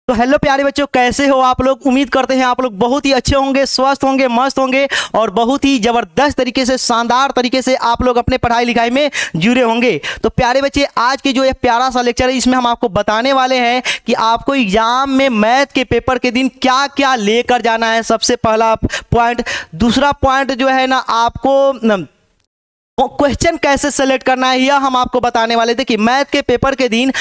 तो हेलो प्यारे बच्चों, कैसे हो आप लोग। उम्मीद करते हैं आप लोग बहुत ही अच्छे होंगे, स्वस्थ होंगे, मस्त होंगे और बहुत ही ज़बरदस्त तरीके से, शानदार तरीके से आप लोग अपने पढ़ाई लिखाई में जुड़े होंगे। तो प्यारे बच्चे, आज की जो ये प्यारा सा लेक्चर है, इसमें हम आपको बताने वाले हैं कि आपको एग्जाम में मैथ के पेपर के दिन क्या क्या लेकर जाना है। सबसे पहला पॉइंट। दूसरा पॉइंट जो है ना, आपको क्वेश्चन कैसे सेलेक्ट करना है, यह हम आपको बताने वाले थे कि मैथ के पेपर के दिन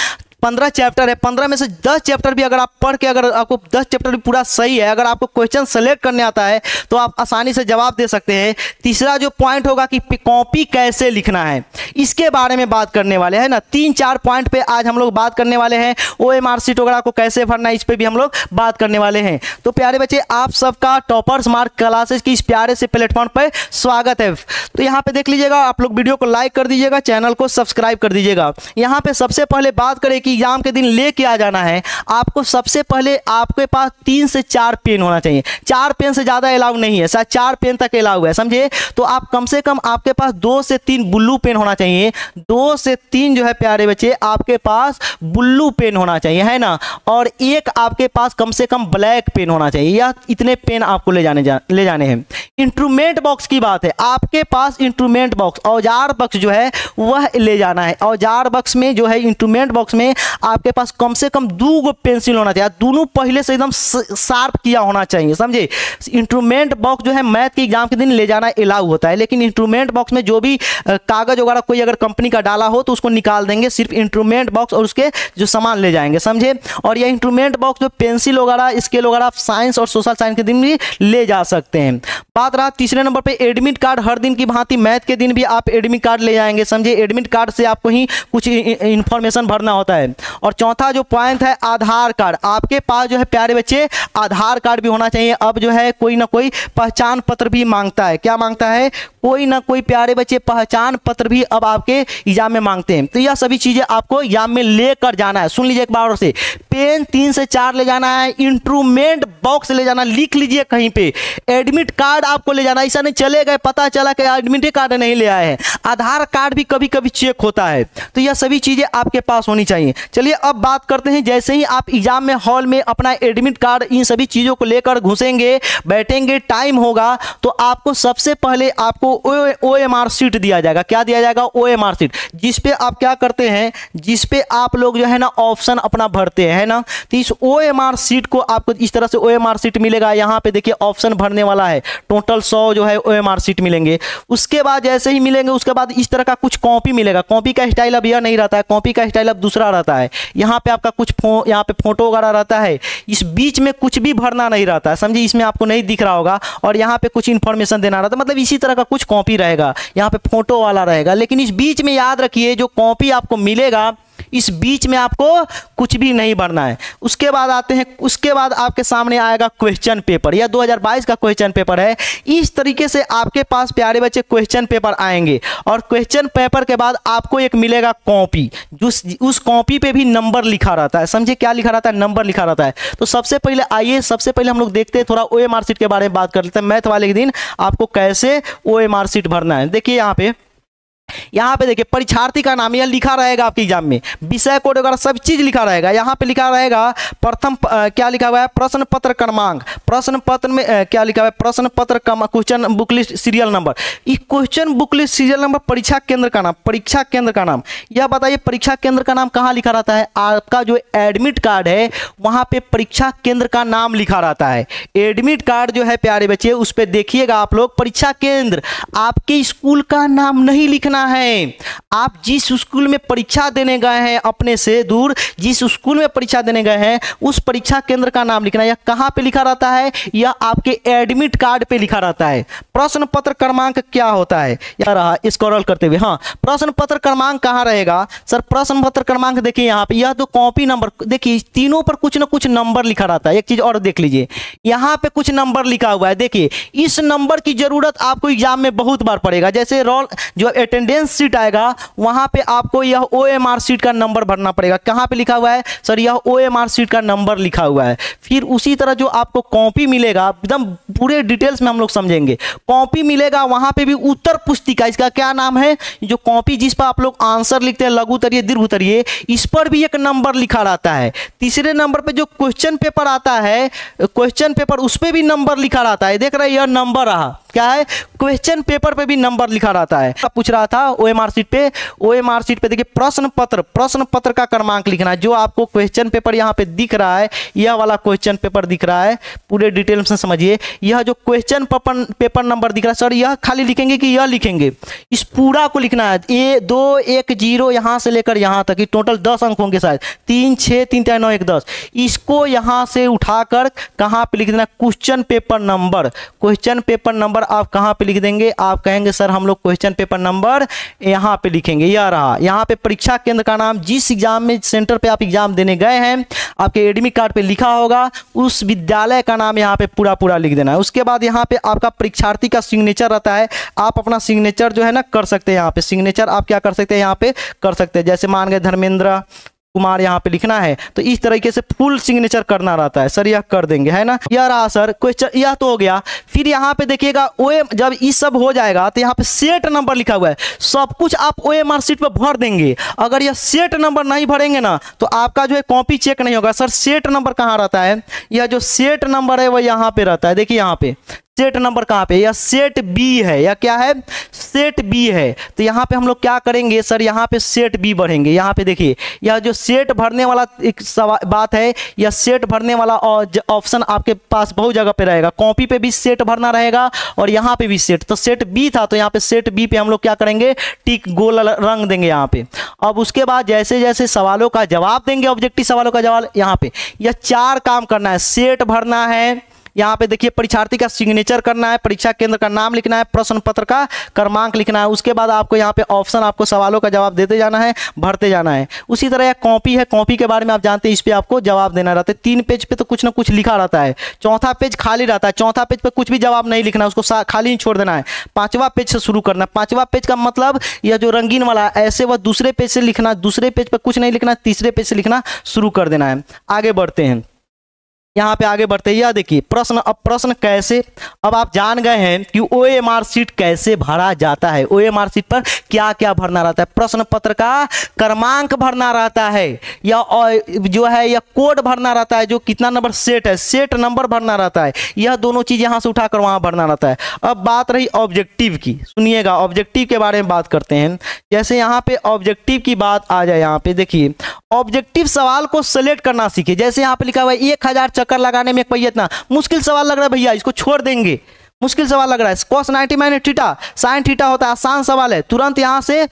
15 चैप्टर है, 15 में से 10 चैप्टर भी अगर आप पढ़ के, अगर आपको 10 चैप्टर भी पूरा सही है, अगर आपको क्वेश्चन सेलेक्ट करने आता है तो आप आसानी से जवाब दे सकते हैं। तीसरा जो पॉइंट होगा कि कॉपी कैसे लिखना है, इसके बारे में बात करने वाले हैं ना। 3-4 पॉइंट पे आज हम लोग बात करने वाले हैं। OMR शीट वगैरह को कैसे भरना है, इस पर भी हम लोग बात करने वाले हैं। तो प्यारे बच्चे, आप सबका टॉपर्स मार्क क्लासेस की इस प्यारे से प्लेटफॉर्म पर स्वागत है। तो यहाँ पे देख लीजिएगा, आप लोग वीडियो को लाइक कर दीजिएगा, चैनल को सब्सक्राइब कर दीजिएगा। यहाँ पे सबसे पहले बात करें कि एग्जाम के दिन लेके आ जाना है आपको। सबसे पहले आपके पास 3 से 4 पेन होना चाहिए। 4 पेन से ज़्यादा अलाउ नहीं है, शायद 4 पेन तक अलाउ है, समझे। तो आप कम से कम आपके पास 2 से 3 ब्लू पेन होना चाहिए। 2 से 3 जो है प्यारे बच्चे, आपके पास ब्लू पेन होना चाहिए, है ना। और एक आपके पास कम से कम ब्लैक पेन होना चाहिए। या इतने पेन आपको ले जाने हैं। इंस्ट्रूमेंट बॉक्स की बात है, आपके पास इंस्ट्रूमेंट बॉक्स, औजार बॉक्स जो है वह ले जाना है। औजार बॉक्स में जो है, इंस्ट्रूमेंट बॉक्स में आपके पास कम से कम 2 पेंसिल होना चाहिए। दोनों पहले से एकदम शार्प किया होना चाहिए, समझे। इंस्ट्रूमेंट बॉक्स जो है मैथ के एग्जाम के दिन ले जाना अलाउ होता है, लेकिन इंस्ट्रूमेंट बॉक्स में जो भी कागज वगैरह कोई अगर कंपनी का डाला हो तो उसको निकाल देंगे। सिर्फ इंस्ट्रूमेंट बॉक्स और उसके जो सामान ले जाएंगे, समझे। और ये इंस्ट्रूमेंट बॉक्स जो पेंसिल वगैरह, स्केल वगैरह साइंस और सोशल साइंस के दिन भी ले जा सकते हैं। बात रहा तीसरे नंबर पे एडमिट कार्ड। हर दिन की भांति मैथ के दिन भी आप एडमिट कार्ड ले जाएंगे, समझे। एडमिट कार्ड से आपको ही कुछ इंफॉर्मेशन भरना होता है। और चौथा जो पॉइंट है, आधार कार्ड। आपके पास जो है प्यारे बच्चे, आधार कार्ड भी होना चाहिए। अब जो है कोई ना कोई पहचान पत्र भी मांगता है। क्या मांगता है? कोई ना कोई प्यारे बच्चे पहचान पत्र भी अब आपके एग्जाम में मांगते हैं। तो यह सभी चीजें आपको एग्जाम में लेकर जाना है। सुन लीजिए एक बार और से, पेन 3 से 4 ले जाना है, इंस्ट्रूमेंट बॉक्स ले जाना, लिख लीजिए कहीं पे। एडमिट कार्ड आपको ले जाना, ऐसा नहीं चले गए पता चला कि एडमिट कार्ड नहीं ले आए हैं। आधार कार्ड भी कभी कभी चेक होता है। तो यह सभी चीजें आपके पास होनी चाहिए। चलिए अब बात करते हैं, जैसे ही आप एग्जाम में हॉल में अपना एडमिट कार्ड, इन सभी चीजों को लेकर घुसेंगे, बैठेंगे, टाइम होगा तो आपको सबसे पहले आपको OMR शीट दिया जाएगा। क्या दिया जाएगा? OMR शीट, जिसपे आप क्या करते हैं, जिसपे आप लोग जो है ना ऑप्शन अपना भरते हैं, ना। तो इस OMR शीट को आपको इस तरह से OMR शीट मिलेगा। यहाँ पे देखिए ऑप्शन भरने वाला है, टोटल 100 जो है OMR शीट मिलेंगे। उसके बाद जैसे ही मिलेंगे, उसके बाद इस तरह का कुछ कॉपी मिलेगा। कॉपी का स्टाइल अब यह नहीं रहता है, कॉपी का स्टाइल अब दूसरा रहता है। यहाँ पे आपका कुछ यहाँ पे फोटो वगैरह रहता है। इस बीच में कुछ भी भरना नहीं रहता है, समझिए। इसमें आपको नहीं दिख रहा होगा। और यहाँ पे कुछ इंफॉर्मेशन देना रहता है, मतलब इसी तरह का कुछ कॉपी रहेगा। यहाँ पे फोटो वाला रहेगा, लेकिन इस बीच में याद रखिए, जो कॉपी आपको मिलेगा इस बीच में आपको कुछ भी नहीं भरना है। उसके बाद आते हैं, उसके बाद आपके सामने आएगा क्वेश्चन पेपर। यह 2022 का क्वेश्चन पेपर है। इस तरीके से आपके पास प्यारे बच्चे क्वेश्चन पेपर आएंगे। और क्वेश्चन पेपर के बाद आपको एक मिलेगा कॉपी, उस कॉपी पे भी नंबर लिखा रहता है, समझे। क्या लिखा रहता है? नंबर लिखा रहता है। तो सबसे पहले आइए, सबसे पहले हम लोग देखते हैं, थोड़ा OMR शीट के बारे में बात कर लेते हैं। मैथ वाले के दिन आपको कैसे OMR शीट भरना है। देखिए यहाँ पे देखिए, परीक्षार्थी का नाम यह लिखा रहेगा आपके एग्जाम में, विषय कोड वगैरह सब चीज लिखा रहेगा। यहाँ पे लिखा रहेगा प्रथम क्या लिखा हुआ है? प्रश्न पत्र क्रमांक। प्रश्न पत्र में क्या लिखा हुआ है? प्रश्न पत्र question book list serial number. इस question book list serial number, परीक्षा केंद्र का नाम, परीक्षा केंद्र का नाम। यह बताइए परीक्षा केंद्र का नाम कहाँ लिखा रहता है? आपका जो एडमिट कार्ड है वहाँ पे परीक्षा केंद्र का नाम लिखा रहता है। एडमिट कार्ड जो है प्यारे बच्चे, उस पर देखिएगा आप लोग, परीक्षा केंद्र, आपके स्कूल का नाम नहीं लिखना है। आप जिस स्कूल में परीक्षा देने गए हैं, अपने से दूर जिस स्कूल में परीक्षा देने गए हैं, उस परीक्षा केंद्र का नाम लिखना है। यह कहां पे लिखा रहता है? यह आपके एडमिट कार्ड पे लिखा रहता है। प्रश्न पत्र क्रमांक क्या होता है? यह रहा, स्क्रॉल करते हुए। हाँ, प्रश्न पत्र क्रमांक कहां रहेगा सर? प्रश्न पत्र क्रमांक देखिए यहाँ पे, यह तो कॉपी नंबर, देखिए तीनों पर कुछ ना कुछ नंबर लिखा रहता है। एक चीज और देख लीजिए, यहाँ पे कुछ नंबर लिखा हुआ है। देखिए, इस नंबर की जरूरत आपको एग्जाम में बहुत बार पड़ेगा। जैसे रोल जो अटेंडेंस शीट आएगा, वहां पे आपको यह OMR शीट का नंबर भरना पड़ेगा। कहां पे लिखा हुआ है सर? यह OMR शीट का नंबर लिखा हुआ है। फिर उसी तरह जो आपको कॉपी मिलेगा, एकदम पूरे डिटेल्स में हम लोग समझेंगे। कॉपी मिलेगा वहां पे भी उत्तर पुस्तिका, इसका क्या नाम है, जो कॉपी जिस पर आप लोग आंसर लिखते हैं, लघु उत्तरीय दीर्घ उत्तरीय, इस पर भी एक नंबर लिखा रहता है। तीसरे नंबर पे जो क्वेश्चन पेपर आता है, क्वेश्चन पेपर, उस पर भी नंबर लिखा रहता है। देख रहे हैं, यह नंबर रहा, क्या है, क्वेश्चन पेपर पे भी नंबर लिखा रहता है। पूछ रहा था ओएमआर शीट पे, ओएमआर शीट पे देखिए प्रश्न पत्र का क्रमांक लिखना है। जो आपको क्वेश्चन पेपर यहाँ पे दिख रहा है, यह वाला क्वेश्चन पेपर दिख रहा है, पूरे डिटेल में समझिए। यह जो क्वेश्चन पेपर नंबर दिख रहा है सर, यह खाली लिखेंगे कि यह लिखेंगे, इस पूरा को लिखना है। 210 यहाँ से लेकर यहाँ तक, टोटल 10 अंक होंगे शायद, 3 6 3 4 9 1 10। इसको यहाँ से उठाकर कहाँ पे लिख देना, question paper number. Question paper number आप कहाँ पे लिख देंगे, आप कहेंगे सर हम लोग क्वेश्चन पेपर नंबर यहाँ पे लिखेंगे। यह रहा, यहाँ पे परीक्षा केंद्र का नाम, जिस एग्जाम में सेंटर पे आप एग्जाम देने गए हैं, आपके एडमिट कार्ड पे लिखा होगा, उस विद्यालय का नाम यहाँ पे पूरा लिख देना है। उसके बाद यहाँ पे आपका परीक्षार्थी का सिग्नेचर रहता है, आप अपना सिग्नेचर जो है ना कर सकते हैं। यहाँ पे सिग्नेचर आप क्या कर सकते हैं, यहाँ पे कर सकते हैं, जैसे मान गए धर्मेंद्र कुमार यहाँ पे लिखना है, तो इस तरीके से फुल सिग्नेचर करना रहता है सर, यह कर देंगे, है ना। यह रहा सर क्वेश्चन, यह तो हो गया। फिर यहाँ पे देखिएगा जब ये सब हो जाएगा तो यहाँ पे सेट नंबर लिखा हुआ है, सब कुछ आप ओएमआर शीट पे भर देंगे। अगर यह सेट नंबर नहीं भरेंगे ना तो आपका जो है कॉपी चेक नहीं होगा। सर सेट नंबर कहाँ रहता है, यह जो सेट नंबर है वह यहाँ पे रहता है, देखिए यहाँ पे सेट नंबर कहाँ पे, या सेट बी है, या क्या है, सेट बी है। तो यहाँ पे हम लोग क्या करेंगे सर, यहाँ पे सेट बी भरेंगे। यहाँ पे देखिए, यह जो सेट भरने वाला एक बात है, यह सेट भरने वाला ऑप्शन आपके पास बहुत जगह पे रहेगा। कॉपी पे भी सेट भरना रहेगा और यहाँ पे भी सेट, तो सेट बी था, तो यहाँ पे सेट बी पे हम लोग क्या करेंगे, टिक गोल रंग देंगे यहाँ पे। अब उसके बाद जैसे जैसे सवालों का जवाब देंगे, ऑब्जेक्टिव सवालों का जवाब, यहाँ पे यह 4 काम करना है। सेट भरना है, यहाँ पे देखिए परीक्षार्थी का सिग्नेचर करना है, परीक्षा केंद्र का नाम लिखना है, प्रश्न पत्र का क्रमांक लिखना है। उसके बाद आपको यहाँ पे ऑप्शन, आपको सवालों का जवाब देते जाना है, भरते जाना है। उसी तरह यह कॉपी है, कॉपी के बारे में आप जानते हैं, इस पे आपको जवाब देना रहता है। 3 पेज पे तो कुछ ना कुछ लिखा रहता है, चौथा पेज खाली रहता है। चौथा पेज पे कुछ भी जवाब नहीं लिखना, उसको खाली ही छोड़ देना है। 5वां पेज से शुरू करना। 5वां पेज का मतलब यह जो रंगीन वाला ऐसे, वह दूसरे पेज से लिखना, दूसरे पेज पे कुछ नहीं लिखना, तीसरे पेज से लिखना शुरू कर देना है। आगे बढ़ते हैं, यहाँ पे आगे बढ़ते हैं, यह देखिए प्रश्न। अब प्रश्न कैसे, अब आप जान गए हैं कि ओएमआर शीट कैसे भरा जाता है, ओएमआर शीट पर क्या क्या भरना रहता है। प्रश्न पत्र का क्रमांक भरना रहता है, या जो है यह कोड भरना रहता है, जो कितना नंबर सेट है, सेट नंबर भरना रहता है। यह दोनों चीज यहाँ से उठाकर वहाँ भरना रहता है। अब बात रही ऑब्जेक्टिव की, सुनिएगा ऑब्जेक्टिव के बारे में बात करते हैं। जैसे यहाँ पे ऑब्जेक्टिव की बात आ जाए, यहाँ पे देखिए ऑब्जेक्टिव सवाल को सेलेक्ट करना सीखे। जैसे यहाँ पे लिखा हुआ है 1000 चक्कर लगाने में एक पहिया, इतना मुश्किल सवाल लग रहा है भैया, इसको छोड़ देंगे, मुश्किल सवाल लग रहा है। cos 90 minus theta sine theta होता है, आसान सवाल है, तुरंत यहाँ से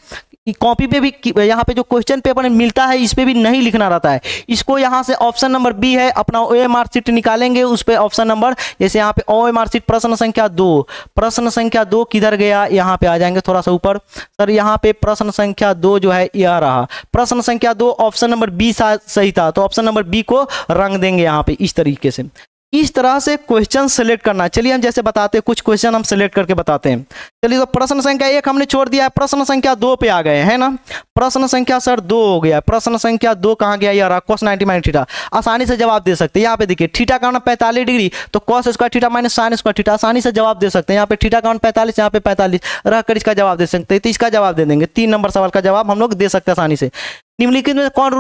कॉपी पे भी, यहाँ पे जो क्वेश्चन पेपर में मिलता है इस पे भी नहीं लिखना रहता है। इसको यहाँ से ऑप्शन नंबर बी है, अपना ओएमआर शीट निकालेंगे, उस पे ऑप्शन नंबर, जैसे यहाँ पे ओएमआर शीट प्रश्न संख्या 2, प्रश्न संख्या 2 किधर गया, यहाँ पे आ जाएंगे थोड़ा सा ऊपर सर। यहाँ पे प्रश्न संख्या 2 जो है यह रहा, प्रश्न संख्या 2 ऑप्शन नंबर बी सही था, तो ऑप्शन नंबर बी को रंग देंगे यहाँ पे इस तरीके से। इस तरह से क्वेश्चन सेलेक्ट करना। चलिए हम जैसे बताते हैं, कुछ क्वेश्चन हम सेलेक्ट करके बताते हैं। चलिए तो प्रश्न संख्या 1 हमने छोड़ दिया है, प्रश्न संख्या 2 पे आ गए हैं ना। प्रश्न संख्या सर 2 हो गया, प्रश्न संख्या 2 कहाँ गया, यार cos 90 माइनस थीटा, आसानी से जवाब दे सकते हैं। यहाँ पे देखिए थीटा का मान 45 डिग्री, तो cos square theta minus sine square theta, आसानी से जवाब दे सकते हैं। यहाँ पे थीटा का मान 45, यहाँ पे 45 रहकर इसका जवाब दे सकते हैं, तो इसका जवाब दे देंगे। 3 नंबर सवाल का जवाब हम लोग दे सकते हैं आसानी से। निम्नलिखित में कौन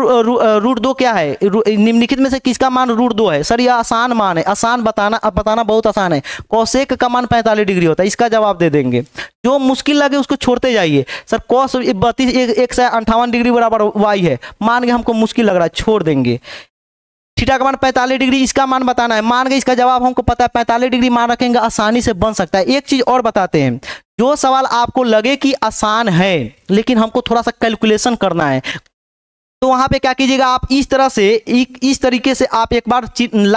रूट 2 क्या है, निम्नलिखित में से किसका मान रूट 2 है। सर यह आसान मान है, आसान बताना बहुत आसान है। कोसेक का मान 45 डिग्री होता है, इसका जवाब दे देंगे। जो मुश्किल लगे उसको छोड़ते जाइए। सर cos 158 डिग्री बराबर y है, मान के हमको मुश्किल लग रहा है, छोड़ देंगे। थीटा का मान 45 डिग्री, इसका मान बताना है, मान के इसका जवाब हमको पता है, 45 डिग्री मान रखेंगे, आसानी से बन सकता है। एक चीज और बताते हैं, जो सवाल आपको लगे कि आसान है लेकिन हमको थोड़ा सा कैलकुलेशन करना है, तो वहां पे क्या कीजिएगा, आप इस तरह से इस तरीके से आप एक बार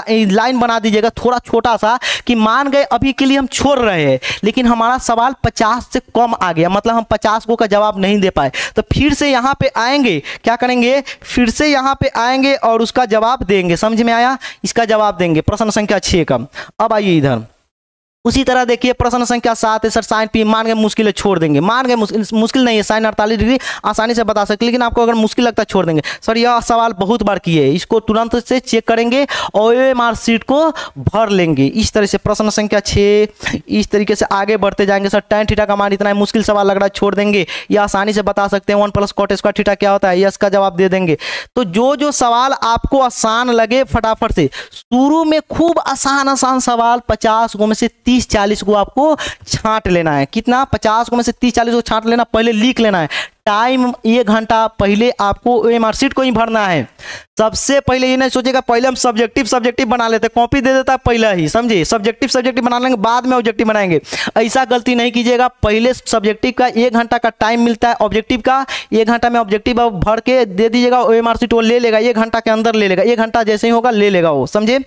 लाइन बना दीजिएगा थोड़ा छोटा सा, कि मान गए अभी के लिए हम छोड़ रहे हैं लेकिन हमारा सवाल 50 से कम आ गया, मतलब हम 50 को का जवाब नहीं दे पाए, तो फिर से यहाँ पे आएंगे, क्या करेंगे, फिर से यहाँ पे आएंगे और उसका जवाब देंगे। समझ में आया, इसका जवाब देंगे प्रश्न संख्या 6 का। अब आइए इधर, उसी तरह देखिए प्रश्न संख्या 7 है सर साइन पी मान गए मुश्किल है छोड़ देंगे, मान गए मुश्किल नहीं है, साइन 48 डिग्री आसानी से बता सकते, लेकिन आपको अगर मुश्किल लगता है छोड़ देंगे। सर यह सवाल बहुत बार किए है, इसको तुरंत से चेक करेंगे और OMR शीट को भर लेंगे। इस तरह से प्रश्न संख्या 6 इस तरीके से आगे बढ़ते जाएंगे। सर tan थीटा का मान इतना है, मुश्किल सवाल लग रहा है छोड़ देंगे, या आसानी से बता सकते हैं 1 + cot स्क्वायर थीटा क्या होता है, यस का जवाब दे देंगे। तो जो सवाल आपको आसान लगे फटाफट से शुरू में खूब आसान सवाल 50 गो में से 30-40 को आपको छांट लेना है। कितना 50 को में से 30-40 को छांट लेना, पहले लिख लेना है। टाइम 1 घंटा पहले आपको OMR शीट को ही भरना है। सबसे पहले ये नहीं सोचेगा पहले हम सब्जेक्टिव बना लेते, कॉपी दे देता है पहले ही, समझे, सब्जेक्टिव बना लेंगे बाद में ऑब्जेक्टिव बनाएंगे। ऐसा गलती नहीं कीजिएगा, पहले सब्जेक्टिव का 1 घंटा का टाइम मिलता है, ऑब्जेक्टिव का 1 घंटा में ऑब्जेक्टिव भर के दे दीजिएगा, OMR शीट वो ले लेगा, 1 घंटा के अंदर ले लेगा, 1 घंटा जैसे ही होगा ले लेगा वो, समझे।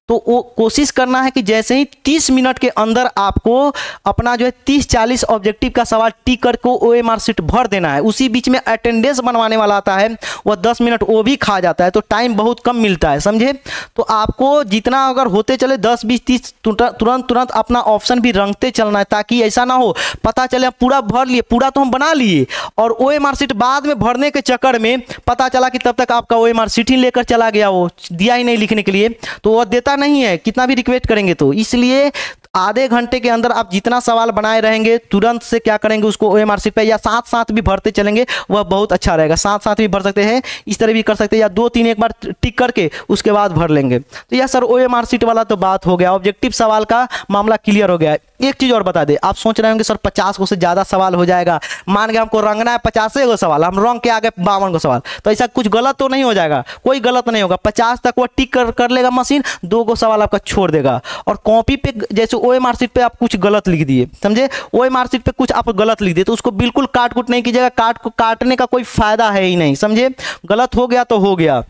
तो वो कोशिश करना है कि जैसे ही 30 मिनट के अंदर आपको अपना जो है 30-40 ऑब्जेक्टिव का सवाल टिक करके OMR शीट भर देना है। उसी बीच में अटेंडेंस बनवाने वाला आता है, वह 10 मिनट वो भी खा जाता है, तो टाइम बहुत कम मिलता है, समझे। तो आपको जितना अगर होते चले 10, 20, 30 तुरंत अपना ऑप्शन भी रंगते चलना है, ताकि ऐसा ना हो पता चले पूरा भर लिए, पूरा तो हम बना लिए और OMR शीट बाद में भरने के चक्कर में पता चला कि तब तक आपका OMR शीट ही लेकर चला गया, वो दिया ही नहीं लिखने के लिए, तो वह देता नहीं है कितना भी रिक्वेस्ट करेंगे। तो इसलिए आधे घंटे के अंदर आप जितना सवाल बनाए रहेंगे तुरंत से क्या करेंगे उसको OMR शीट पे या साथ भी भरते चलेंगे, वह बहुत अच्छा रहेगा। साथ भी भर सकते हैं, इस तरह भी कर सकते हैं, या 2-3 एक बार टिक करके उसके बाद भर लेंगे। तो यह सर OMR शीट वाला तो बात हो गया, ऑब्जेक्टिव सवाल का मामला क्लियर हो गया है। एक चीज और बता दे, आप सोच रहे होंगे सर 50 को से ज्यादा सवाल हो जाएगा, मान के हमको रंगना है 50 गो सवाल, हम रंग के आगे 52 गो सवाल, तो ऐसा कुछ गलत तो नहीं हो जाएगा, कोई गलत नहीं होगा। 50 तक वो टिक कर लेगा मशीन, 2 गो सवाल आपका छोड़ देगा। और कॉपी पे जैसे OMR शीट पे आप कुछ गलत लिख दिए, समझे, OMR शीट पे कुछ आप गलत लिख दिए तो उसको बिल्कुल काट नहीं कीजिएगा, काटने का कोई फायदा है ही नहीं, समझे, गलत हो गया तो हो गया।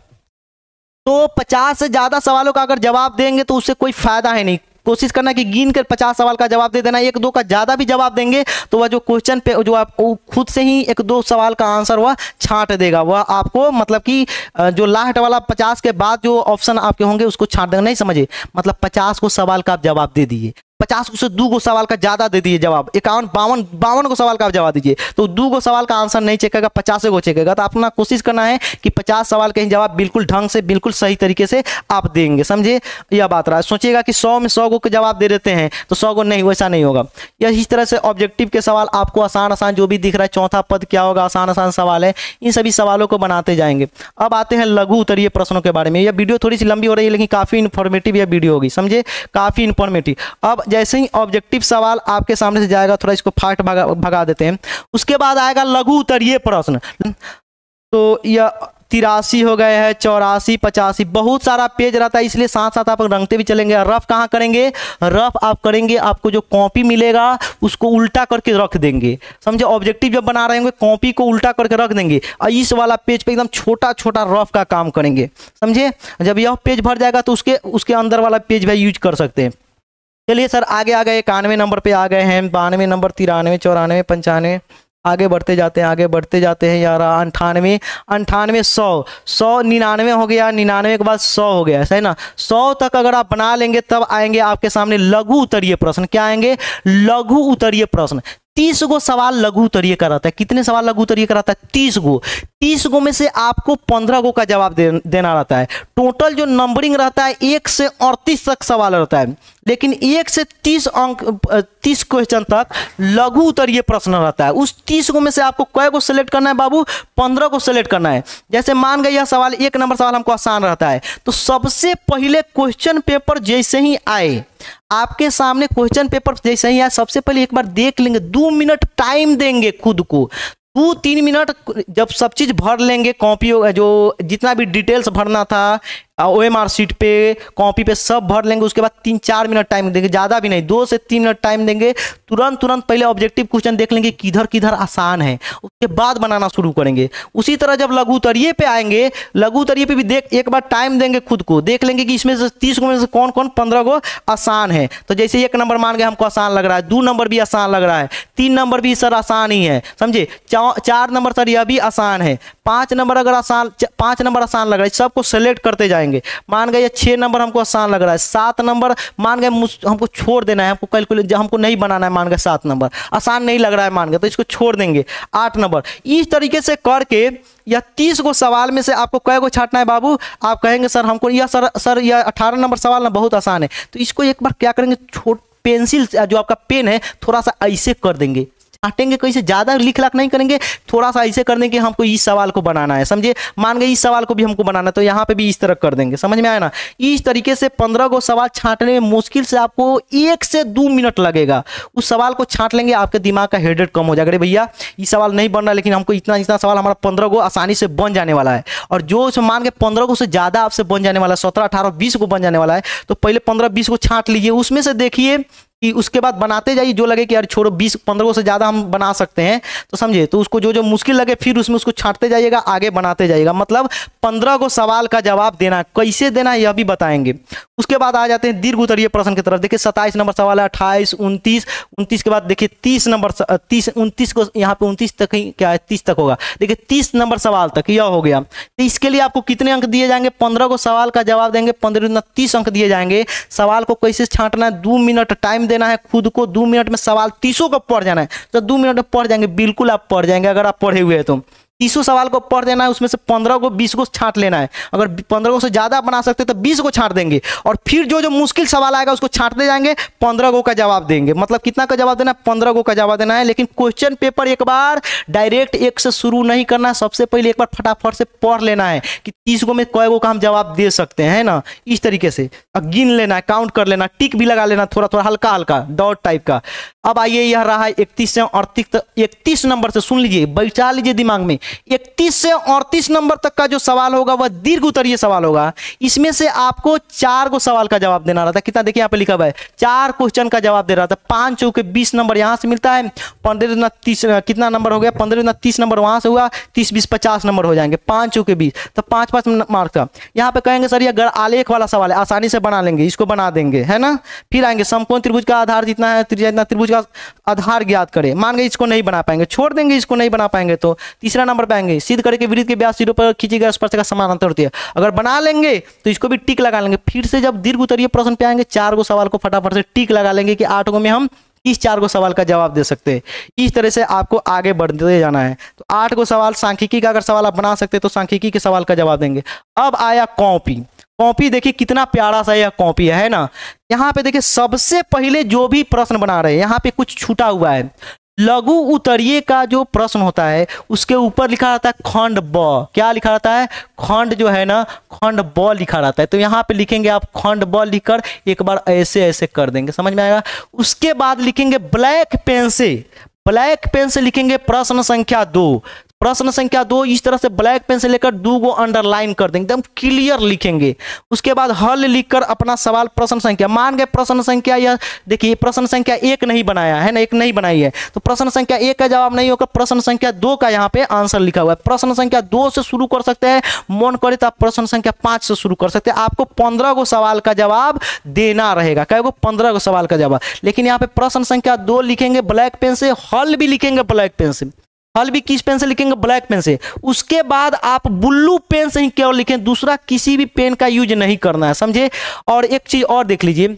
तो 50 से ज्यादा सवालों का अगर जवाब देंगे तो उससे कोई फायदा है नहीं। कोशिश करना कि गिन कर 50 सवाल का जवाब दे देना, 1-2 का ज्यादा भी जवाब देंगे तो वह जो क्वेश्चन पे जो आप खुद से ही 1-2 सवाल का आंसर वह छांट देगा, वह आपको मतलब कि जो लास्ट वाला 50 के बाद जो ऑप्शन आपके होंगे उसको छांट देगा, नहीं समझे, मतलब 50 को सवाल का आप जवाब दे दिए, 50 को से 2 गो सवाल का ज्यादा दे दिए जवाब, 51-52 को सवाल का आप जवाब दीजिए तो 2 गो सवाल का आंसर नहीं चेकेगा, 50 गो चेकेगा। तो अपना कोशिश करना है कि 50 सवाल के जवाब बिल्कुल ढंग से बिल्कुल सही तरीके से आप देंगे, समझे, यह बात रहा। सोचिएगा कि 100 में 100 गो के जवाब दे देते हैं तो 100 गो नहीं, वैसा नहीं होगा। यह इस तरह से ऑब्जेक्टिव के सवाल आपको आसान जो भी दिख रहा है, चौथा पद क्या होगा, आसान सवाल है, इन सभी सवालों को बनाते जाएंगे। अब आते हैं लघु उत्तरीय प्रश्नों के बारे में। यह वीडियो थोड़ी सी लंबी हो रही है लेकिन काफी इन्फॉर्मेटिव यह वीडियो होगी, समझे, काफी इन्फॉर्मेटिव। अब जैसे ही ऑब्जेक्टिव सवाल आपके सामने से जाएगा, थोड़ा इसको फास्ट भगा देते हैं, उसके बाद आएगा लघु उत्तरीय प्रश्न। तो यह 83 हो गए हैं, 84, 85, बहुत सारा पेज रहता है, इसलिए साथ आप रंगते भी चलेंगे। रफ कहाँ करेंगे, रफ आप करेंगे, आपको जो कॉपी मिलेगा उसको उल्टा करके रख देंगे, समझे। ऑब्जेक्टिव जब बना रहे होंगे कॉपी को उल्टा करके रख देंगे और इस वाला पेज पे एकदम छोटा रफ का काम करेंगे, समझे। जब यह पेज भर जाएगा तो उसके अंदर वाला पेज भी यूज कर सकते हैं। चलिए सर आगे आ गए, 91 नंबर पे आ गए हैं, 92 नंबर, 93, 94, 95, आगे बढ़ते जाते हैं यार। 98, 100, 99 हो गया, 99 के बाद 100 हो गया, सही ना। 100 तक अगर आप बना लेंगे तब आएंगे आपके सामने लघु उत्तरीय प्रश्न। क्या आएंगे, लघु उत्तरीय प्रश्न। 30 गो सवाल लघु उत्तरीय का रहता है। कितने सवाल लघु उत्तरीय का रहता है, 30 गो। 30 गो में से आपको 15 गो का जवाब देना रहता है। टोटल जो नंबरिंग रहता है 1 से 38 तक सवाल रहता है, लेकिन 1 से 30 क्वेश्चन तक लघु उत्तरीय प्रश्न रहता है। उस 30 गो में से आपको कै गो सेलेक्ट करना है बाबू, 15 को सेलेक्ट करना है। जैसे मान गए यह सवाल 1 नंबर सवाल हमको आसान रहता है, तो सबसे पहले क्वेश्चन पेपर जैसे ही आए आपके सामने, क्वेश्चन पेपर जैसे ही आए सबसे पहले एक बार देख लेंगे, 2 मिनट टाइम देंगे खुद को, 2-3 मिनट जब सब चीज भर लेंगे, कॉपी जो जितना भी डिटेल्स भरना था OMR शीट पे, कॉपी पे सब भर लेंगे। उसके बाद 3-4 मिनट टाइम देंगे, ज़्यादा भी नहीं, 2 से 3 मिनट टाइम देंगे। तुरंत पहले ऑब्जेक्टिव क्वेश्चन देख लेंगे किधर आसान है, उसके बाद बनाना शुरू करेंगे। उसी तरह जब लघु उत्तरीय पे आएंगे, लघु उत्तरीय पे भी एक बार टाइम देंगे खुद को, देख लेंगे कि इसमें से 30 गो में से कौन 15 गो आसान है। तो जैसे 1 नंबर मान गए हमको आसान लग रहा है, 2 नंबर भी आसान लग रहा है, 3 नंबर भी सर आसान ही है, समझे, 4 नंबर सर यह भी आसान है, 5 नंबर अगर 5 नंबर आसान लग रहा है, सबको सेलेक्ट करते जाएंगे। जाएंगे। मान गए 6 नंबर हमको आसान लग रहा है, 7 नंबर मान गए हमको छोड़ देना है, हमको कैलकुलेट हमको नहीं बनाना है, मान गए 7 नंबर आसान नहीं लग रहा है मान गए, तो इसको छोड़ देंगे। 8 नंबर इस तरीके से करके या 30 को सवाल में से आपको कै को छांटना है बाबू। आप कहेंगे सर हमको यह सर यह 18 नंबर सवाल ना बहुत आसान है, तो इसको एक बार क्या करेंगे, छोट पेंसिल जो आपका पेन है थोड़ा सा ऐसे कर देंगे, छाटेंगे कैसे, ज्यादा लिख लाख नहीं करेंगे, थोड़ा सा ऐसे कर देंगे हमको इस सवाल को बनाना है, समझे। मान गए इस सवाल को भी हमको बनाना है, तो यहाँ पे भी इस तरह कर देंगे, समझ में आया ना। इस तरीके से 15 को सवाल छांटने में मुश्किल से आपको 1 से 2 मिनट लगेगा। उस सवाल को छांट लेंगे, आपके दिमाग का हेडेक कम हो जाएगा। अरे भैया ये सवाल नहीं बन रहा, लेकिन हमको इतना इतना सवाल हमारा 15 को आसानी से बन जाने वाला है। और जो मान के 15 को से ज्यादा आपसे बन जाने वाला है, 17, 18, 20 को बन जाने वाला है, तो पहले 15, 20 को छांट लीजिए, उसमें से देखिए कि उसके बाद बनाते जाइए। जो लगे कि यार छोड़ो 20, 15 से ज़्यादा हम बना सकते हैं, तो समझे, तो उसको जो जो मुश्किल लगे फिर उसमें उसको छांटते जाइएगा, आगे बनाते जाइएगा। मतलब 15 को सवाल का जवाब देना, कैसे देना यह भी बताएंगे। उसके बाद आ जाते हैं दीर्घ उत्तरीय प्रश्न की तरफ। देखिए 27 नंबर सवाल है, 28, 29 के बाद देखिए 30 नंबर 29 को यहाँ पे 29 तक ही क्या है, 30 तक होगा। देखिए 30 नंबर सवाल तक यह हो गया। तो इसके लिए आपको कितने अंक दिए जाएंगे, 15 को सवाल का जवाब देंगे, 15 30 अंक दिए जाएंगे। सवाल को कैसे छांटना है, 2 मिनट टाइम देना है खुद को, 2 मिनट में सवाल 30 को पढ़ जाना है, तो 2 मिनट में पढ़ जाएंगे, बिल्कुल आप पढ़ जाएंगे अगर आप पढ़े हुए हैं तो। 30 सवाल को पढ़ देना है, उसमें से 15 को 20 को छांट लेना है। अगर 15 को से ज्यादा बना सकते तो 20 को छांट देंगे, और फिर जो जो मुश्किल सवाल आएगा उसको छांटते जाएंगे, 15 को का जवाब देंगे। मतलब कितना का जवाब देना है, 15 को का जवाब देना है। लेकिन क्वेश्चन पेपर एक बार डायरेक्ट 1 से शुरू नहीं करना है, सबसे पहले एक बार फटाफट से पढ़ लेना है कि 30 को में कै को का हम जवाब दे सकते हैं ना, इस तरीके से गिन लेना है, काउंट कर लेना, टिक भी लगा लेना, थोड़ा थोड़ा हल्का हल्का डॉट टाइप का। अब आइए यह रहा है 31 से 31 नंबर से, सुन लीजिए, बैठा लीजिए दिमाग में, 31 से 38 नंबर तक का जो सवाल होगा वह दीर्घ उत्तरीय सवाल होगा। इसमें से आपको 4 को सवाल का जवाब देना रहता है। कितना देखिए यहाँ पे लिखा हुआ है, 4 क्वेश्चन का जवाब दे रहा था। 5 चौके 20 नंबर यहाँ से मिलता है, 15 30 कितना नंबर हो गया, 15 30 नंबर वहां से हुआ, 30 20 50 नंबर हो जाएंगे, 5 चौके 20, तो 5 मार्क्स का। यहाँ पे कहेंगे सर ये आलेख वाला सवाल है, आसानी से बना लेंगे, इसको बना देंगे, है ना। फिर आएंगे समकोण त्रिभुज का आधार जितना है, त्रिभुज का आधार ज्ञात करें। मान गए इसको नहीं बना पाएंगे, छोड़ देंगे, इसको नहीं बना पाएंगे तो तीसरा नंबर पे आएंगे, सिद्ध करके विपरीत के व्यास सिरों पर खींची गई स्पर्श का समानांतर होती है। अगर बना लेंगे तो इसको भी टिक लगा लेंगे। फिर से जब दीर्घ उत्तरीय प्रश्न पे आएंगे, 4 को सवाल को फटाफट से टिक लगा लेंगे कि 8 को में हम इस 4 को सवाल का जवाब दे सकते हैं। इस तरह से आपको आगे बढ़ते जाना है। तो 8 को सवाल सांख्यिकी का अगर सवाल आप बना सकते तो सांख्यिकी के सवाल का जवाब देंगे। अब आया कॉपी। कॉपी देखिए कितना प्यारा सा यह कॉपी है ना। यहाँ पे देखिए सबसे पहले जो भी प्रश्न बना रहे हैं, यहाँ पे कुछ छूटा हुआ है। लघु उत्तरीय का जो प्रश्न होता है उसके ऊपर लिखा रहता है खंड ब। क्या लिखा रहता है, खंड जो है ना, खंड ब लिखा रहता है। तो यहाँ पे लिखेंगे आप खंड ब लिखकर एक बार ऐसे ऐसे कर देंगे, समझ में आएगा। उसके बाद लिखेंगे ब्लैक पेन से लिखेंगे प्रश्न संख्या 2। प्रश्न संख्या 2 इस तरह से ब्लैक पेन से लेकर 2 को अंडरलाइन कर देंगे, एकदम क्लियर लिखेंगे। उसके बाद हल लिखकर अपना सवाल प्रश्न संख्या, मान गए प्रश्न संख्या, यह देखिए प्रश्न संख्या 1 नहीं बनाया है ना, 1 नहीं बनाई है, तो प्रश्न संख्या 1 का जवाब नहीं होगा, प्रश्न संख्या 2 का यहाँ पे आंसर लिखा हुआ है। प्रश्न संख्या 2 से शुरू कर सकते हैं, मन करे तो आप प्रश्न संख्या 5 से शुरू कर सकते हैं। आपको 15 को सवाल का जवाब देना रहेगा, क्या वो 15 को सवाल का जवाब। लेकिन यहाँ पे प्रश्न संख्या 2 लिखेंगे ब्लैक पेन से, हल भी लिखेंगे ब्लैक पेन से। हल भी किस पेन से लिखेंगे, ब्लैक पेन से। उसके बाद आप ब्लू पेन से ही केवल लिखें, दूसरा किसी भी पेन का यूज नहीं करना है, समझे। और एक चीज और देख लीजिए,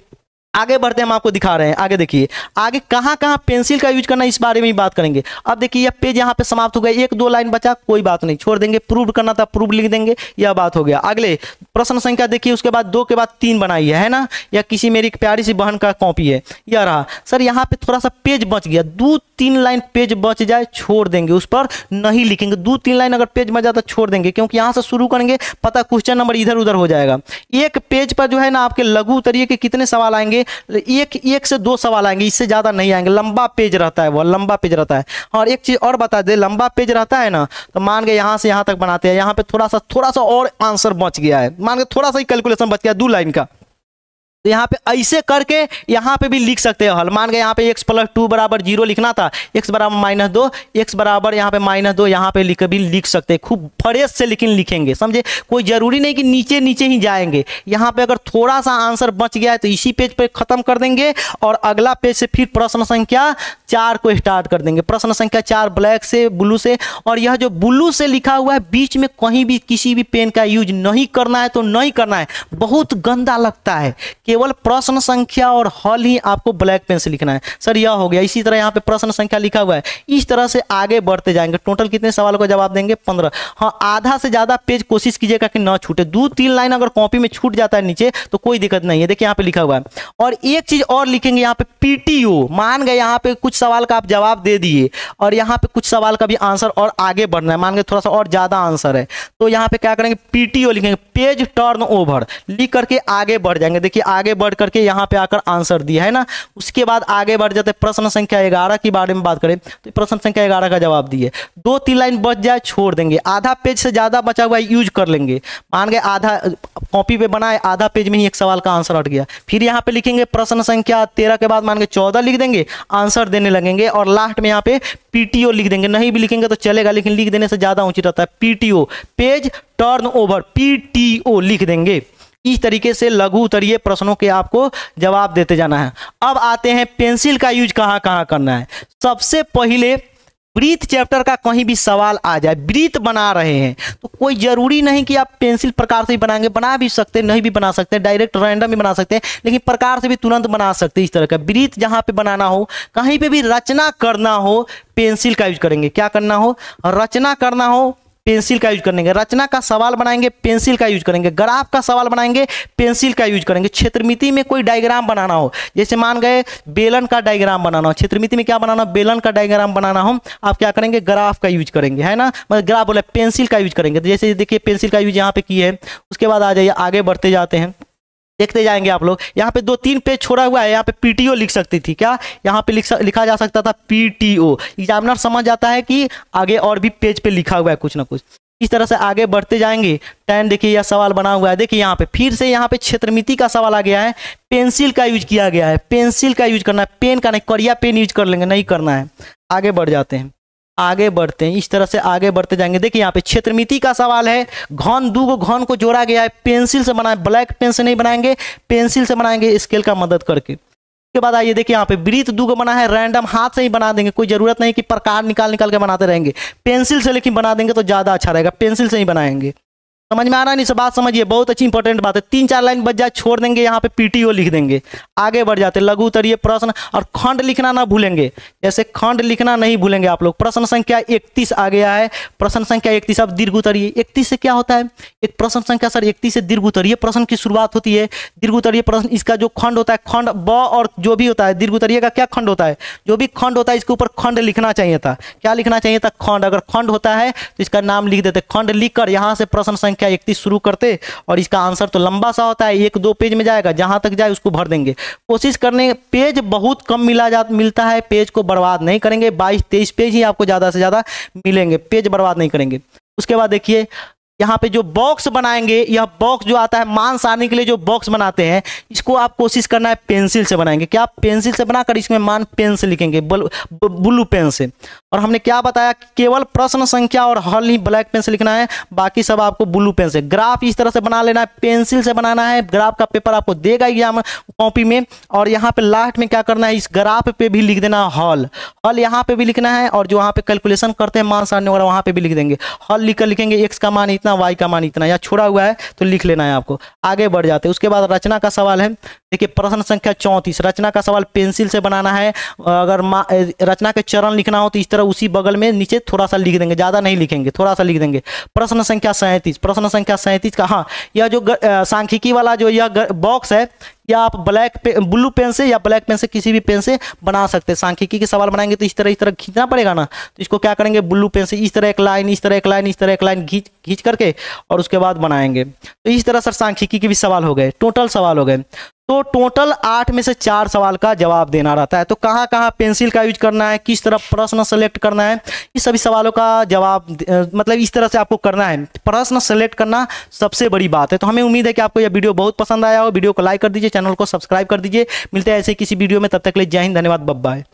आगे बढ़ते हैं, हम आपको दिखा रहे हैं। आगे देखिए, आगे कहाँ कहाँ पेंसिल का यूज करना है इस बारे में ही बात करेंगे। अब देखिए यह पेज यहाँ पे समाप्त हो गया, 1-2 लाइन बचा, कोई बात नहीं, छोड़ देंगे। प्रूव करना था प्रूव लिख देंगे, यह बात हो गया। अगले प्रश्न संख्या देखिए, उसके बाद 2 के बाद 3 बनाई है ना, या किसी मेरी प्यारी सी बहन का कॉपी है, यह रहा। सर यहाँ पे थोड़ा सा पेज बच गया, 2-3 लाइन पेज बच जाए, छोड़ देंगे, उस पर नहीं लिखेंगे। 2-3 लाइन अगर पेज बच जाता छोड़ देंगे, क्योंकि यहाँ से शुरू करेंगे, पता क्वेश्चन नंबर इधर उधर हो जाएगा। एक पेज पर जो है ना आपके लघु उत्तरीय के कितने सवाल आएंगे, 1 से 2 सवाल आएंगे, इससे ज्यादा नहीं आएंगे। लंबा पेज रहता है, वो लंबा पेज रहता है। और एक चीज और बता दे, लंबा पेज रहता है ना, तो मान के यहाँ से यहाँ तक बनाते हैं, यहाँ पे थोड़ा सा और आंसर बच गया है, मान के थोड़ा सा ही कैलकुलेशन बच गया 2 लाइन का, तो यहाँ पे ऐसे करके यहाँ पे भी लिख सकते हो हल। मान गए यहाँ पे x + 2 = 0 लिखना था, x = -2, x बराबर यहाँ पे -2 यहाँ पे लिख सकते हैं खूब फ्रेश से, लेकिन लिखेंगे समझे। कोई जरूरी नहीं कि नीचे नीचे ही जाएंगे। यहाँ पे अगर थोड़ा सा आंसर बच गया है तो इसी पेज पे खत्म कर देंगे और अगला पेज से फिर प्रश्न संख्या 4 को स्टार्ट कर देंगे। प्रश्न संख्या 4 ब्लैक से ब्लू से, और यह जो ब्लू से लिखा हुआ है बीच में कहीं भी किसी भी पेन का यूज नहीं करना है, तो नहीं करना है, बहुत गंदा लगता है। केवल प्रश्न संख्या और हल ही आपको ब्लैक पेन से लिखना है। सर यह हो गया। इसी तरह यहाँ पे प्रश्न संख्या लिखा हुआ है, इस तरह से आगे बढ़ते जाएंगे। टोटल कितने सवालों का जवाब देंगे? 15। हाँ, आधा से ज्यादा पेज कोशिश कीजिएगा कि ना छूटे। 2-3 लाइन अगर कॉपी में छूट जाता है नीचे तो कोई दिक्कत नहीं है। देखिए यहाँ पे लिखा हुआ है। और एक चीज और लिखेंगे यहाँ पे PTO। मान गए यहाँ पे कुछ सवाल का आप जवाब दे दिए और यहाँ पे कुछ सवाल का भी आंसर और आगे बढ़ना है, मान गए थोड़ा सा और ज्यादा आंसर है, तो यहाँ पे क्या करेंगे? PTO लिखेंगे, पेज टर्न ओवर लिख करके आगे बढ़ जाएंगे। देखिए आगे बढ़ करके यहाँ पे आकर आंसर दिया है ना। उसके बाद आगे बढ़ जाते प्रश्न संख्या 11 के बारे में बात करें तो प्रश्न संख्या 11 का जवाब दिए। 2-3 लाइन बच जाए छोड़ देंगे। आधा पेज से ज्यादा बचा हुआ यूज कर लेंगे। मान गए आधा कॉपी पे बनाए, आधा पेज में ही एक सवाल का आंसर हट गया, फिर यहाँ पे लिखेंगे प्रश्न संख्या 13 के बाद मान के 14 लिख देंगे, आंसर देने लगेंगे और लास्ट में यहाँ पे PTO लिख देंगे। नहीं भी लिखेंगे तो चलेगा, लेकिन लिख देने से ज्यादा उचित रहता है। PTO page turn over, PTO लिख देंगे। इस तरीके से लघु उत्तरीय प्रश्नों के आपको जवाब देते जाना है। अब आते हैं पेंसिल का यूज कहाँ कहाँ करना है। सबसे पहले वृत्त चैप्टर का कहीं भी सवाल आ जाए, वृत्त बना रहे हैं तो कोई जरूरी नहीं कि आप पेंसिल प्रकार से ही बनाएंगे, बना भी सकते हैं, नहीं भी बना सकते, डायरेक्ट रैंडम भी बना सकते हैं, लेकिन प्रकार से भी तुरंत बना सकते हैं। इस तरह का वृत्त जहां पे बनाना हो, कहीं पे भी रचना करना हो, पेंसिल का यूज करेंगे। क्या करना हो? रचना करना हो, पेंसिल का यूज करेंगे। रचना का सवाल बनाएंगे, पेंसिल का यूज करेंगे। ग्राफ का सवाल बनाएंगे, पेंसिल का यूज करेंगे। क्षेत्रमिति में कोई डायग्राम बनाना हो, जैसे मान गए बेलन का डायग्राम बनाना हो, क्षेत्रमिति में क्या बनाना हो? बेलन का डायग्राम बनाना हो, आप क्या करेंगे? ग्राफ का यूज करेंगे, है ना। मतलब ग्राफ बोले, पेंसिल का यूज करेंगे। तो जैसे देखिए पेंसिल का यूज यहाँ पे की है। उसके बाद आ जाइए, आगे बढ़ते जाते हैं, देखते जाएंगे आप लोग। यहाँ पे 2-3 पेज छोड़ा हुआ है, यहाँ पे PTO लिख सकती थी। क्या यहाँ पे लिखा जा सकता था? PTO। एग्जामिनर समझ जाता है कि आगे और भी पेज पे लिखा हुआ है कुछ ना कुछ। इस तरह से आगे बढ़ते जाएंगे। 10 देखिए यह सवाल बना हुआ है। देखिए यहाँ पे फिर से यहाँ पे क्षेत्रमिति का सवाल आ गया है, पेंसिल का यूज किया गया है। पेंसिल का यूज करना है, पेन का नहीं, करिया पेन यूज कर लेंगे, नहीं करना है। आगे बढ़ जाते हैं, आगे बढ़ते हैं, इस तरह से आगे बढ़ते जाएंगे। देखिए यहाँ पे क्षेत्रमिति का सवाल है, घन, 2 घन को जोड़ा गया है, पेंसिल से बनाए, ब्लैक पेन से नहीं बनाएंगे, पेंसिल से बनाएंगे स्केल का मदद करके। के बाद आइए देखिए यहाँ पे वृत्त 2 बना है, रैंडम हाथ से ही बना देंगे, कोई जरूरत नहीं कि प्रकार निकाल के बनाते रहेंगे। पेंसिल से लेकिन बना देंगे तो ज्यादा अच्छा रहेगा, पेंसिल से ही बनाएंगे। समझ में आ रहा है? नहीं से बात समझिए, बहुत अच्छी इंपॉर्टेंट बात है। 3-4 लाइन बच जाए छोड़ देंगे, यहाँ पे PTO लिख देंगे। आगे बढ़ जाते, लघु उत्तरीय प्रश्न और खंड लिखना ना भूलेंगे। जैसे खंड लिखना नहीं भूलेंगे आप लोग। प्रश्न संख्या 31 आ गया है, प्रश्न संख्या 31। अब दीर्घ उत्तरीय 31 से क्या होता है? एक प्रश्न संख्या सर 31 से दीर्घ उत्तरीय प्रश्न की शुरुआत होती है। दीर्घ उत्तरीय प्रश्न, इसका जो खंड होता है, खंड ब और जो भी होता है, दीर्घ उत्तरीय का क्या खंड होता है? जो भी खंड होता है इसके ऊपर खंड लिखना चाहिए था। क्या लिखना चाहिए था? खंड। अगर खंड होता है तो इसका नाम लिख देते। खंड लिखकर यहाँ से प्रश्न संख्या 31 शुरू करते, और इसका आंसर तो लंबा सा होता है, 1-2 पेज में जाएगा, जहां तक जाए उसको भर देंगे। कोशिश करने, पेज बहुत कम मिलता है, पेज को बर्बाद नहीं करेंगे। 22-23 पेज ही आपको ज्यादा से ज्यादा मिलेंगे, पेज बर्बाद नहीं करेंगे। उसके बाद देखिए यहाँ पे जो बॉक्स बनाएंगे, यह बॉक्स जो आता है मान सारणी के लिए जो बॉक्स बनाते हैं, इसको आप कोशिश करना है पेंसिल से बनाएंगे। क्या? पेंसिल से बनाकर इसमें मान पेन से लिखेंगे, ब्लू पेन से। और हमने क्या बताया? केवल प्रश्न संख्या और हल ही ब्लैक पेन से लिखना है, बाकी सब आपको ब्लू पेन से। ग्राफ इस तरह से बना लेना है, पेंसिल से बनाना है। ग्राफ का पेपर आपको देगा एग्जाम कॉपी में, और यहाँ पे लास्ट में क्या करना है? इस ग्राफ पे भी लिख देना हल। हल यहाँ पे भी लिखना है, और जो वहाँ पे कैलकुलेशन करते हैं मान सारणी वगैरह, वहाँ पे भी लिख देंगे। हल लिखकर लिखेंगे x का मान इतना, y का मान इतना, या छोड़ा हुआ है तो लिख लेना है आपको। आगे बढ़ जाते हैं। उसके बाद रचना का सवाल है। देखिए प्रश्न संख्या 34, रचना का सवाल पेंसिल से बनाना है। अगर रचना के चरण लिखना हो तो इस तरह उसी बगल में नीचे थोड़ा सा लिख देंगे, ज्यादा नहीं लिखेंगे, थोड़ा सा लिख देंगे। प्रश्न संख्या 37, प्रश्न संख्या 37 का, हाँ, यह जो सांख्यिकी वाला जो यह बॉक्स है, या आप ब्लू पेन से या ब्लैक पेन से, किसी भी पेन से बना सकते हैं। सांख्यिकी के सवाल बनाएंगे तो इस तरह खींचना पड़ेगा ना, तो इसको क्या करेंगे? ब्लू पेन से इस तरह एक लाइन, इस तरह एक लाइन, इस तरह एक लाइन खींच करके और उसके बाद बनाएंगे। तो इस तरह सर सांख्यिकी के भी सवाल हो गए, टोटल सवाल हो गए। तो टोटल 8 में से 4 सवाल का जवाब देना रहता है। तो कहाँ कहाँ पेंसिल का यूज करना है, किस तरह प्रश्न सेलेक्ट करना है, इस सभी सवालों का जवाब मतलब इस तरह से आपको करना है। प्रश्न सेलेक्ट करना सबसे बड़ी बात है। तो हमें उम्मीद है कि आपको यह वीडियो बहुत पसंद आया हो। वीडियो को लाइक कर दीजिए, चैनल को सब्सक्राइब कर दीजिए। मिलते हैं ऐसे किसी वीडियो में, तब तक के लिए जय हिंद, धन्यवाद, बाय बाय।